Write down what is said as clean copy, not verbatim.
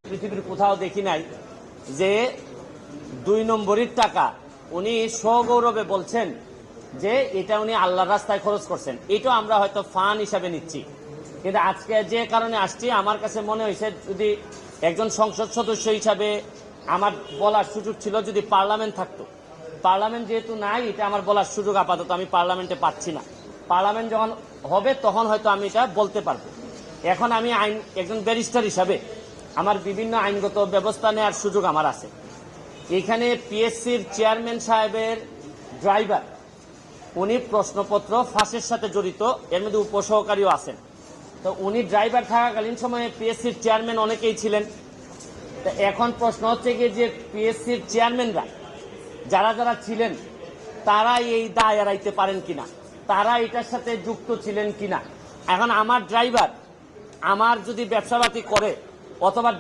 পৃথিবীর কোথাও দেখি নাই যে 2 নম্বরের টাকা উনি সগৌরবে বলছেন যে এটা উনি আল্লাহর রাস্তায় খরচ করছেন। এটা আমরা হয়তো ফান হিসাবে নিচ্ছি, কিন্তু আজকে যে কারণে আসছি আমার কাছে মনে হয়েছে যদি একজন সংসদ সদস্য হিসাবে আমার বলার সুযোগ ছিল, যদি পার্লামেন্ট থাকতো। পার্লামেন্ট যেহেতু নাই, এটা আমার বলার সুযোগ আপাতত আমি পার্লামেন্টে পাচ্ছি না। পার্লামেন্ট যখন হবে তখন হয়তো আমি এটা বলতে পারবো। এখন আমি একজন ব্যারিস্টার হিসাবে আমার বিভিন্ন আইনগত ব্যবস্থা নেওয়ার সুযোগ আমার আছে। এখানে পিএসসির চেয়ারম্যান সাহেবের ড্রাইভার, উনি প্রশ্নপত্র ফাঁসের সাথে জড়িত, এর মধ্যে উপসহকারীও আছেন। তো উনি ড্রাইভার থাকাকালীন সময়ে পিএসসির চেয়ারম্যান অনেকেই ছিলেন। তো এখন প্রশ্ন হচ্ছে কি যে পিএসসির চেয়ারম্যানরা যারা যারা ছিলেন তারা এই দায় এড়াইতে পারেন কিনা, তারা এটার সাথে যুক্ত ছিলেন কিনা। এখন আমার ড্রাইভার আমার যদি ব্যবসাপাতি করে অথবা